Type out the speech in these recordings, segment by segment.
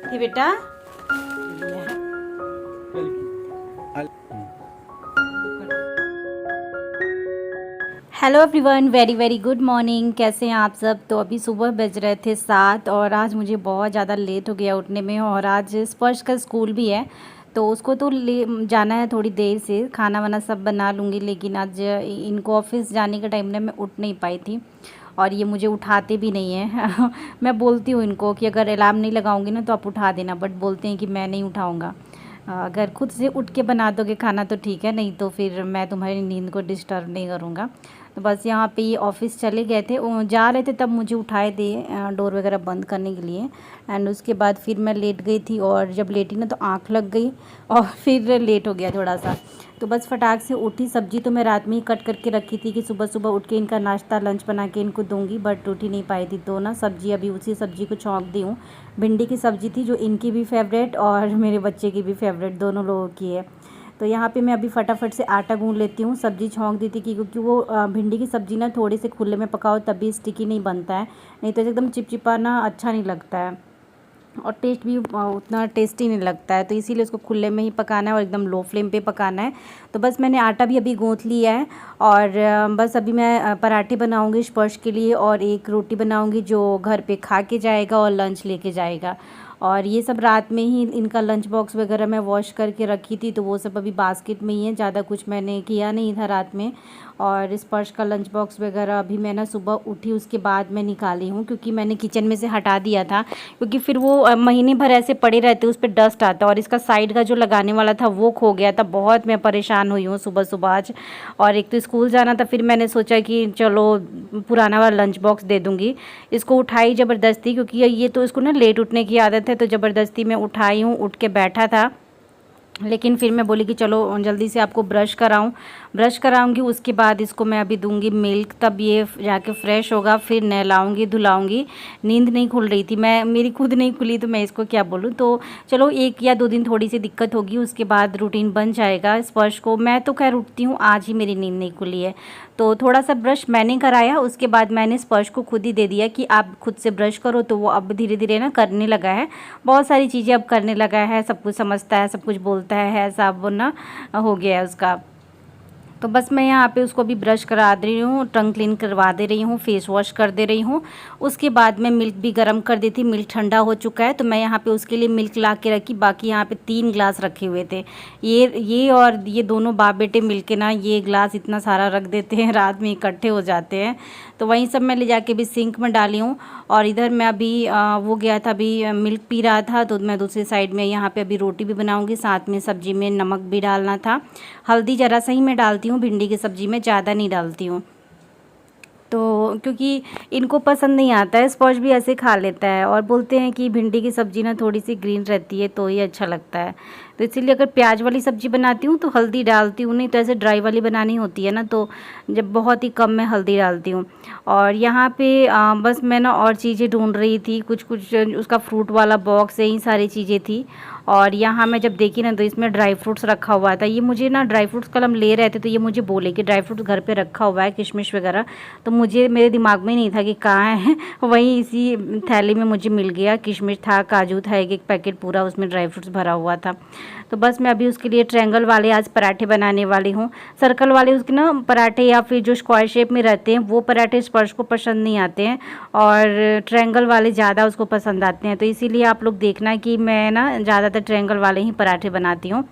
ये बेटा hello everyone, very very good morning. कैसे हैं आप सब। तो अभी सुबह बज रहे थे 7 और आज मुझे बहुत ज़्यादा लेट हो गया उठने में। और आज स्पर्श का स्कूल भी है तो उसको तो ले जाना है थोड़ी देर से। खाना वाना सब बना लूँगी, लेकिन आज इनको ऑफिस जाने के टाइम में मैं उठ नहीं पाई थी और ये मुझे उठाते भी नहीं हैं। मैं बोलती हूँ इनको कि अगर अलार्म नहीं लगाऊंगी ना तो आप उठा देना, बट बोलते हैं कि मैं नहीं उठाऊँगा। अगर खुद से उठ के बना दोगे खाना तो ठीक है, नहीं तो फिर मैं तुम्हारी नींद को डिस्टर्ब नहीं करूँगा। तो बस यहाँ पे ये ऑफिस चले गए थे, जा रहे थे तब मुझे उठाए दिए डोर वगैरह बंद करने के लिए। एंड उसके बाद फिर मैं लेट गई थी और जब लेटी ना तो आँख लग गई और फिर लेट हो गया थोड़ा सा। तो बस फटाक से उठी। सब्ज़ी तो मैं रात में ही कट करके रखी थी कि सुबह सुबह उठ के इनका नाश्ता लंच बना के इनको दूंगी, बट उठ ही नहीं पाई थी। तो ना सब्ज़ी अभी उसी सब्ज़ी को छौंक दी हूँ। भिंडी की सब्ज़ी थी जो इनकी भी फेवरेट और मेरे बच्चे की भी फेवरेट, दोनों लोगों की है। तो यहाँ पे मैं अभी फटाफट से आटा गूँध लेती हूँ। सब्ज़ी छौंक दी थी क्योंकि वो भिंडी की सब्ज़ी ना थोड़े से खुले में पकाओ तभी स्टिकी नहीं बनता है, नहीं तो एकदम चिपचिपा ना अच्छा नहीं लगता है और टेस्ट भी उतना टेस्टी नहीं लगता है। तो इसीलिए उसको खुले में ही पकाना है और एकदम लो फ्लेम पे पकाना है। तो बस मैंने आटा भी अभी गूँथ लिया है और बस अभी मैं पराठे बनाऊंगी स्पर्श के लिए और एक रोटी बनाऊंगी जो घर पे खा के जाएगा और लंच लेके जाएगा। और ये सब रात में ही इनका लंच बॉक्स वगैरह मैं वॉश करके रखी थी, तो वो सब अभी बास्केट में ही है। ज़्यादा कुछ मैंने किया नहीं था रात में। और स्पर्श का लंच बॉक्स वगैरह अभी मैं ना सुबह उठी उसके बाद मैं निकाली हूँ, क्योंकि मैंने किचन में से हटा दिया था, क्योंकि फिर वो महीने भर ऐसे पड़े रहते उस पर डस्ट आता। और इसका साइड का जो लगाने वाला था वो खो गया था। बहुत मैं परेशान हुई हूँ सुबह सुबह आज। और एक तो स्कूल जाना था, फिर मैंने सोचा कि चलो पुराना वाला लंच बॉक्स दे दूँगी। इसको उठाई ज़बरदस्ती, क्योंकि ये तो इसको ना लेट उठने की आदत है, तो ज़बरदस्ती मैं उठाई हूँ। उठ के बैठा था, लेकिन फिर मैं बोली कि चलो जल्दी से आपको ब्रश कराऊं। ब्रश कराऊंगी उसके बाद इसको मैं अभी दूंगी मिल्क, तब ये जाके फ्रेश होगा। फिर नहलाऊंगी धुलाऊंगी। नींद नहीं खुल रही थी, मैं मेरी खुद नहीं खुली तो मैं इसको क्या बोलूं। तो चलो 1 या 2 दिन थोड़ी सी दिक्कत होगी, उसके बाद रूटीन बन जाएगा। स्पर्श को मैं तो खैर उठती हूँ, आज ही मेरी नींद नहीं खुली है तो थोड़ा सा ब्रश मैंने कराया। उसके बाद मैंने स्पर्श को खुद ही दे दिया कि आप खुद से ब्रश करो, तो वो अब धीरे धीरे ना करने लगा है। बहुत सारी चीज़ें अब करने लगा है, सब कुछ समझता है, सब कुछ बोलता है, ऐसा अब वो ना हो गया है उसका। तो बस मैं यहाँ पे उसको भी ब्रश करा दे रही हूँ, टंग क्लीन करवा दे रही हूँ, फेस वॉश कर दे रही हूँ। उसके बाद मैं मिल्क भी गर्म कर दी थी। मिल्क ठंडा हो चुका है तो मैं यहाँ पे उसके लिए मिल्क ला के रखी। बाकी यहाँ पे 3 ग्लास रखे हुए थे। ये और ये दोनों बाप बेटे मिलके ना ये ग्लास इतना सारा रख देते हैं, रात में इकट्ठे हो जाते हैं। तो वहीं सब मैं ले जाके भी सिंक में डाली हूँ। और इधर मैं अभी वो गया था, अभी मिल्क पी रहा था, तो मैं दूसरी साइड में यहाँ पे अभी रोटी भी बनाऊँगी, साथ में सब्जी में नमक भी डालना था। हल्दी ज़रा सा ही मैं डालती हूँ भिंडी की सब्ज़ी में, ज़्यादा नहीं डालती हूँ। तो क्योंकि इनको पसंद नहीं आता है, स्पॉज भी ऐसे खा लेता है और बोलते हैं कि भिंडी की सब्ज़ी ना थोड़ी सी ग्रीन रहती है तो ये अच्छा लगता है। तो इसीलिए अगर प्याज वाली सब्ज़ी बनाती हूँ तो हल्दी डालती हूँ, नहीं तो ऐसे ड्राई वाली बनानी होती है ना तो जब बहुत ही कम मैं हल्दी डालती हूँ। और यहाँ पे बस मैं ना और चीज़ें ढूंढ रही थी, कुछ कुछ उसका फ्रूट वाला बॉक्स, यही सारी चीज़ें थी। और यहाँ मैं जब देखी ना तो इसमें ड्राई फ्रूट्स रखा हुआ था। ये मुझे ना ड्राई फ्रूट्स कल हम ले रहे थे तो ये मुझे बोले कि ड्राई फ्रूट्स घर पे रखा हुआ है, किशमिश वगैरह। तो मुझे मेरे दिमाग में नहीं था कि कहाँ है। वहीं इसी थैली में मुझे मिल गया, किशमिश था, काजू था, एक एक पैकेट पूरा उसमें ड्राई फ्रूट्स भरा हुआ था। तो बस मैं अभी उसके लिए ट्रायंगल वाले आज पराठे बनाने वाली हूँ। सर्कल वाले उसके ना पराठे या फिर जो स्क्वायर शेप में रहते हैं वो पराठे स्पर्श को पसंद नहीं आते हैं और ट्रायंगल वाले ज़्यादा उसको पसंद आते हैं। तो इसीलिए आप लोग देखना कि मैं ना ज़्यादातर ट्रायंगल वाले ही पराठे बनाती हूँ।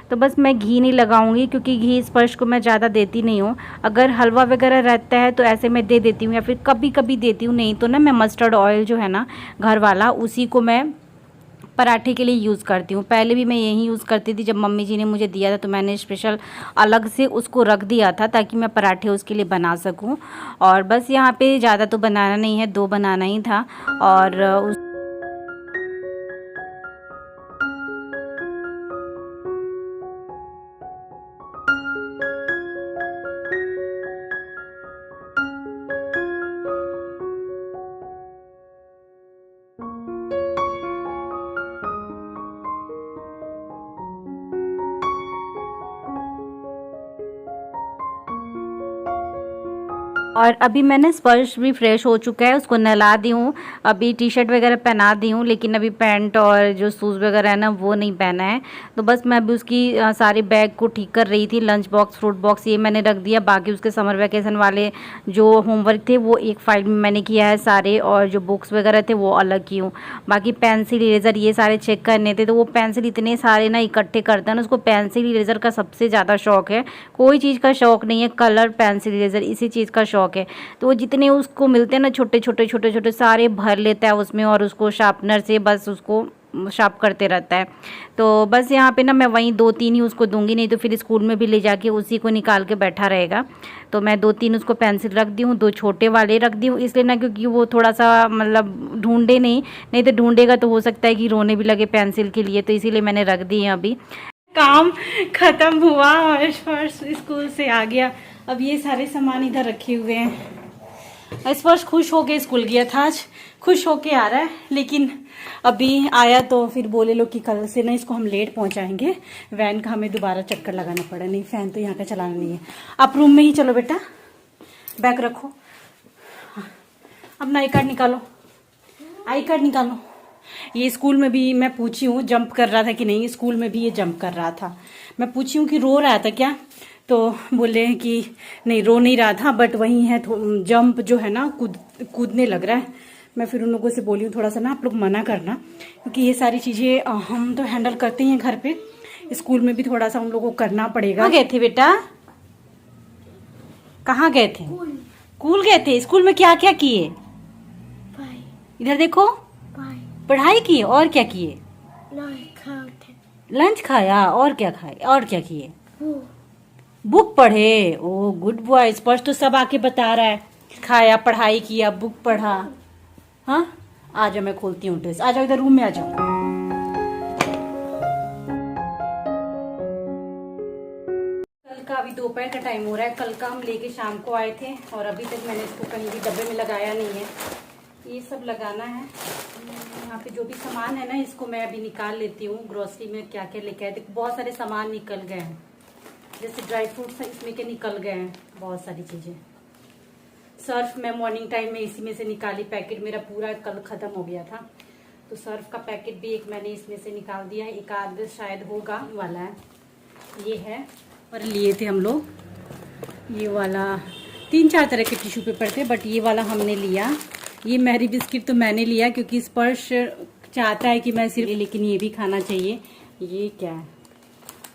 तो बस मैं घी नहीं लगाऊंगी, क्योंकि घी स्पर्श को मैं ज़्यादा देती नहीं हूँ। अगर हलवा वगैरह रहता है तो ऐसे मैं दे देती हूँ या फिर कभी कभी देती हूँ, नहीं तो ना मैं मस्टर्ड ऑयल जो है ना घर वाला, उसी को मैं पराठे के लिए यूज़ करती हूँ। पहले भी मैं यही यूज़ करती थी, जब मम्मी जी ने मुझे दिया था तो मैंने स्पेशल अलग से उसको रख दिया था ताकि मैं पराठे उसके लिए बना सकूँ। और बस यहाँ पे ज़्यादा तो बनाना नहीं है, 2 बनाना ही था। और उस और अभी मैंने स्पर्श भी फ्रेश हो चुका है, उसको नहला दी हूँ। अभी टी शर्ट वगैरह पहना दी हूँ, लेकिन अभी पैंट और जो शूज़ वगैरह है ना वो नहीं पहना है। तो बस मैं अभी उसकी सारी बैग को ठीक कर रही थी। लंच बॉक्स, फ्रूट बॉक्स ये मैंने रख दिया। बाकी उसके समर वैकेशन वाले जो होमवर्क थे वो एक फाइल में मैंने किया है सारे, और जो बुक्स वगैरह थे वो अलग की हूँ। बाकी पेंसिल, इरेज़र ये सारे चेक करने थे। तो वो पेंसिल इतने सारे ना इकट्ठे करता है ना, उसको पेंसिल इरेज़र का सबसे ज़्यादा शौक है। कोई चीज़ का शौक नहीं है, कलर, पेंसिल, इरेज़र इसी चीज़ का शौक है। तो वो जितने उसको मिलते हैं ना छोटे छोटे छोटे छोटे सारे भर लेता है उसमें, और उसको शार्पनर से बस उसको शार्प करते रहता है। तो बस यहाँ पे ना मैं वहीं 2-3 ही उसको दूंगी, नहीं तो फिर स्कूल में भी ले जाके उसी को निकाल के बैठा रहेगा। तो मैं 2-3 उसको पेंसिल रख दी हूँ, 2 छोटे वाले रख दी हूँ, इसलिए ना क्योंकि वो थोड़ा सा मतलब ढूंढे नहीं, नहीं तो ढूंढेगा तो हो सकता है कि रोने भी लगे पेंसिल के लिए, तो इसीलिए मैंने रख दी है। अभी काम खत्म हुआ और स्पर्श स्कूल से आ गया। अब ये सारे सामान इधर रखे हुए हैं। स्पर्श खुश होके स्कूल गया था आज, खुश होके आ रहा है, लेकिन अभी आया तो फिर बोले लोग कि कल से ना इसको हम लेट पहुंचाएंगे, वैन का हमें दोबारा चक्कर लगाना पड़ा। नहीं, फैन तो यहाँ का चलाना नहीं है। आप रूम में ही चलो बेटा, बैग रखो। अपना आई कार्ड निकालो, आई कार्ड निकालो। ये स्कूल में भी मैं पूछी हूँ जंप कर रहा था कि नहीं, स्कूल में भी ये जंप कर रहा था। मैं पूछी हूँ कि रो रहा था क्या, तो बोले हैं कि नहीं रो नहीं रहा था, बट वही है जंप जो है ना कूदने लग रहा है। मैं फिर उन लोगों से बोली हूँ थोड़ा सा ना आप लोग मना करना, क्योंकि ये सारी चीज़ें हम तो हैंडल करते हैं घर पे, स्कूल में भी थोड़ा सा उन लोगों को करना पड़ेगा। कहाँ गए थे बेटा, कहाँ गए थे? स्कूल गए थे। स्कूल में क्या क्या किए? इधर देखो, पढ़ाई की और क्या किए? लंच खाया और क्या खाए और क्या किए? बुक पढ़े। ओ गुड बॉय, स्पर्श तो सब आके बता रहा है। खाया, पढ़ाई किया, बुक पढ़ा। हाँ, आ जाओ मैं खोलती हूँ ड्रेस। आ जाओ इधर रूम में आ जाओ। कल का अभी दोपहर का टाइम हो रहा है, कल का हम लेके शाम को आए थे और अभी तक मैंने इसको कहीं भी डब्बे में लगाया नहीं है। ये सब लगाना है। यहाँ पे जो भी सामान है ना इसको मैं अभी निकाल लेती हूँ। ग्रोसरी में क्या क्या लेके आए, देखो बहुत सारे सामान निकल गए हैं। जैसे ड्राई फ्रूट्स इसमें के निकल गए हैं, बहुत सारी चीजें। सर्फ मैं मॉर्निंग टाइम में इसी में से निकाली, पैकेट मेरा पूरा कल खत्म हो गया था, तो सर्फ का पैकेट भी एक मैंने इसमें से निकाल दिया। एक आध शायद होगा वाला है, ये है। और लिए थे हम लोग ये वाला, 3-4 तरह के टिश्यू पेपर थे, बट ये वाला हमने लिया। ये मैरी बिस्किट तो मैंने लिया क्योंकि स्पर्श चाहता है कि मैं सिर्फ, लेकिन ये भी खाना चाहिए। ये क्या है?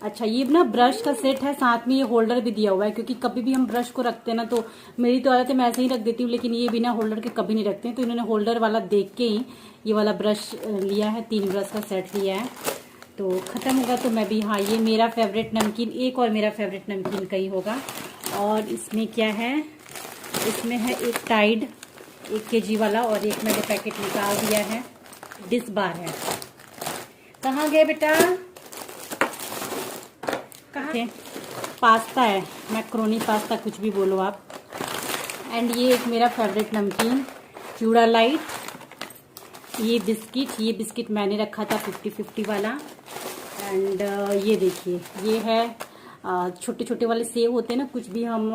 अच्छा, ये ना ब्रश का सेट है, साथ में ये होल्डर भी दिया हुआ है, क्योंकि कभी भी हम ब्रश को रखते हैं ना, तो मेरी तो आदत है मैं ऐसे ही रख देती हूँ, लेकिन ये बिना होल्डर के कभी नहीं रखते हैं, तो इन्होंने होल्डर वाला देख के ही ये वाला ब्रश लिया है। 3 ब्रश का सेट लिया है, तो खत्म होगा तो मैं भी, हाँ ये मेरा फेवरेट नमकीन, एक और मेरा फेवरेट नमकीन का ही होगा। और इसमें क्या है, इसमें है एक टाइड 1 kg वाला, और एक मैंने पैकेट निकाल दिया है, डिस बार है। कहाँ गए बेटा, कहाँ? पास्ता है, मैक्रोनी पास्ता, कुछ भी बोलो आप। एंड ये एक मेरा फेवरेट नमकीन चूड़ा लाइट। ये बिस्किट मैंने रखा था 50-50 वाला। एंड ये देखिए, ये है छोटे छोटे वाले सेव होते हैं ना, कुछ भी हम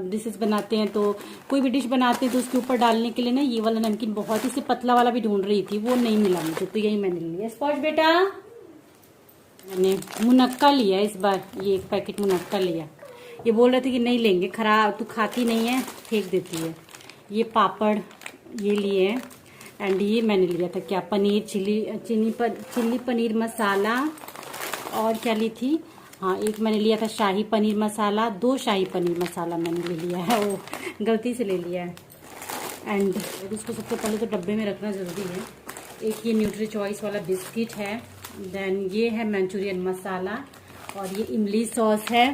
डिशेस बनाते हैं, तो कोई भी डिश बनाते हैं तो उसके ऊपर डालने के लिए ना ये वाला नमकीन बहुत ही, से पतला वाला भी ढूंढ रही थी, वो नहीं मिला मुझे, तो यही मैंने लिया। स्पॉज बेटा, मैंने मुनक्का लिया इस बार, ये एक पैकेट मुनक्का लिया। ये बोल रहे थे कि नहीं लेंगे, खराब, तू खाती नहीं है, फेंक देती है। ये पापड़ ये लिए हैं। एंड ये मैंने लिया था क्या, पनीर चिल्ली पनीर मसाला। और क्या ली थी, हाँ एक मैंने लिया था शाही पनीर मसाला, 2 शाही पनीर मसाला मैंने ले लिया है, वो गलती से ले लिया है। एंड इसको सबसे पहले तो डब्बे में रखना ज़रूरी है। एक ये न्यूट्री चॉइस वाला बिस्किट है, देन ये है मंचूरियन मसाला, और ये इमली सॉस है,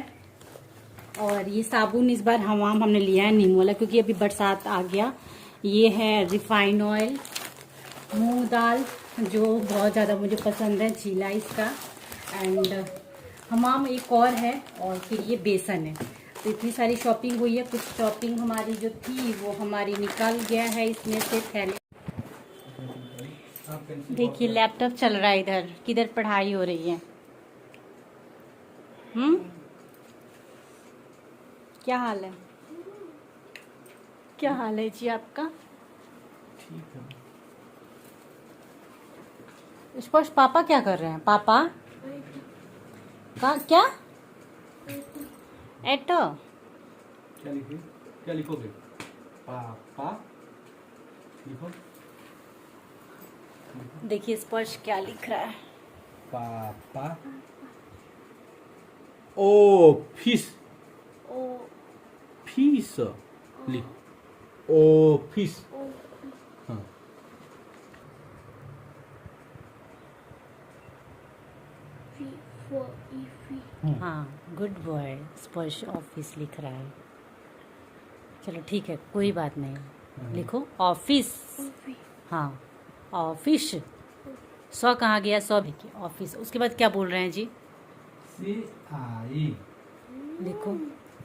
और ये साबुन इस बार हमाम हमने लिया है नीम वाला, क्योंकि अभी बरसात आ गया। ये है रिफाइंड ऑयल, मूंग दाल जो बहुत ज़्यादा मुझे पसंद है, चीला इसका। एंड हमाम एक और है, और फिर ये बेसन है। तो इतनी सारी शॉपिंग हुई है, कुछ शॉपिंग हमारी जो थी वो हमारी निकल गया है इसमें से थैले। देखिए लैपटॉप चल रहा है इधर, किधर पढ़ाई हो रही है। क्या हाल है? क्या हाल है जी आपका? ठीक है। स्पर्श पापा क्या कर रहे हैं? पापा का क्या? एटो क्या लिखे? क्या लिखोगे? पापा लिखो। देखिए स्पर्श क्या लिख रहा है। पापा ऑफिस। फीस लिख। ऑफिस। हाँ। हाँ गुड बॉय। स्पर्श ऑफिस लिख रहा है। चलो ठीक है, कोई बात नहीं, लिखो ऑफिस। हाँ ऑफिस। सौ कहाँ गया? सौ देखिए ऑफिस। उसके बाद क्या बोल रहे हैं जी? से आए। लिखो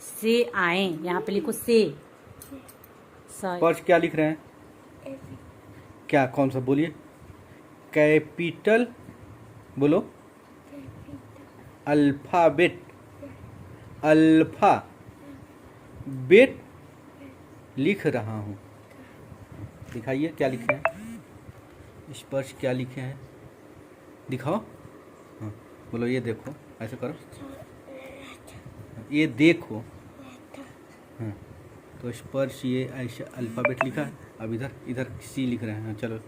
से आए, यहाँ पे लिखो से। पर्स क्या लिख रहे हैं? क्या? कौन सा बोलिए? कैपिटल बोलो। अल्फाबेट। अल्फा बेट लिख रहा हूँ। दिखाइए क्या लिखे हैं। स्पर्श क्या लिखे हैं? दिखाओ। हाँ बोलो, ये देखो, ऐसे करो, ये देखो। हाँ तो स्पर्श ये ऐसे अल्फाबेट लिखा है। अब इधर इधर सी लिख रहे हैं। हाँ, चलो।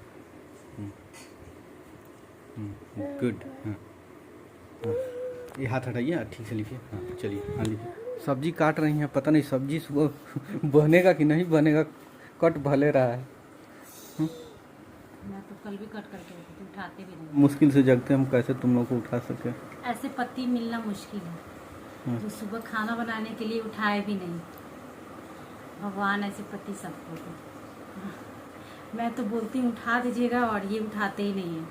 गुड। हाँ हाँ, ये हाथ हटाइए, ठीक से लिखिए। हाँ चलिए, हाँ लिखिए। सब्जी काट रही हैं, पता नहीं सब्जी सुबह बनेगा कि नहीं बनेगा। कट भले रहा है। मैं तो कल भी कट करके रखी थी, उठाते भी नहीं। मुश्किल से जगते हम, कैसे तुम लोग को उठा सके? ऐसे पति मिलना मुश्किल है जो सुबह खाना बनाने के लिए उठाए भी नहीं। भगवान ऐसे पति सबको दे। मैं तो बोलती हूँ उठा दीजिएगा, और ये उठाते ही नहीं है।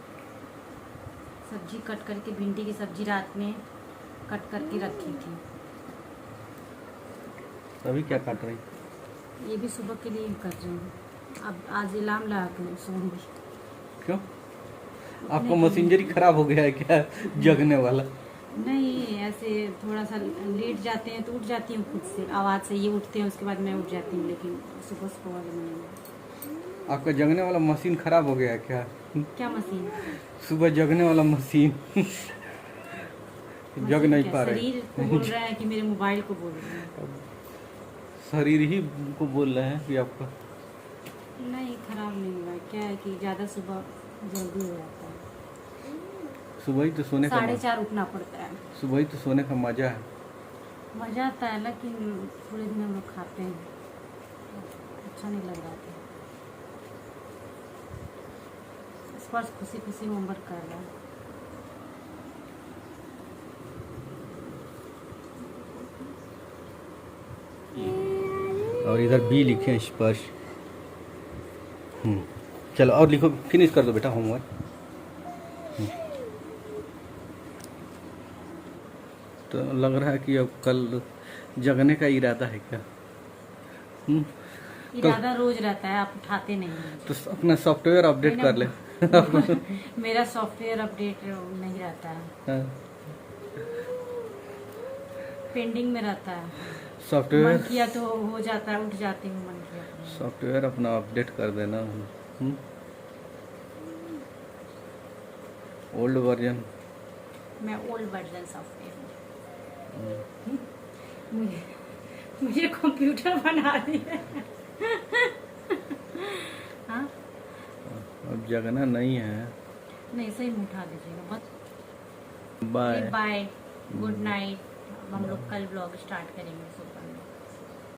सब्जी कट करके, भिंडी की सब्जी रात में कट करके रखी थी। अभी क्या काट रही? ये भी सुबह के लिए कर रही हूँ। अब आज इलाम लगा के सोऊंगी। क्यों? आपको मशीनरी खराब हो गया है क्या जगने वाला? नहीं, ऐसे थोड़ा सा लेट जाते हैं तो उठ जाती हूँ खुद से, आवाज़ से ये उठते हैं, उसके बाद मैं उठ जाती हूँ, लेकिन सुबह सुबह वाले नहीं। आपका जगने वाला मशीन खराब हो गया है क्या? क्या मशीन? सुबह जगने वाला मशीन जग नहीं पा रहे। शरीर को बोल रहा है कि मेरे मोबाइल को बोल रहा है? शरीर ही को बोल रहे हैं कि आपका नहीं, खराब नहीं हुआ। क्या है कि ज़्यादा सुबह जल्दी हो जाता है। सुबह ही तो सोने का 4:30 उठना पड़ता है। सुबह ही तो सोने का मजा है। मज़ा आता है, लेकिन थोड़े दिन हम लोग खाते हैं, अच्छा नहीं लग रहा था। स्पर्श खुशी खुशी होमवर्क कर रहा है। और इधर बी लिखे हैं स्पर्श। चलो और लिखो, फिनिश कर दो बेटा होमवर्क। तो लग रहा है कि अब कल जगने का इरादा है क्या? इरादा रोज रहता है, आप उठाते नहीं हैं। तो अपना सॉफ्टवेयर अपडेट कर ले। मेरा सॉफ्टवेयर अपडेट नहीं रहता है, हाँ। पेंडिंग में रहता है। सॉफ्टवेयर मन किया तो हो जाता है, उठ जाती हूँ, मन किया तो। सॉफ्टवेयर अपना अपडेट कर देना। Old version. मैं ओल्ड वर्जन सॉफ्टवेयर हूँ। मुझे कंप्यूटर बना दिया। हाँ, अब जगना नहीं है। नहीं सही में उठा दीजिएगा। बस बाय बाय, गुड नाइट। हम लोग कल ब्लॉग स्टार्ट करेंगे सुबह में।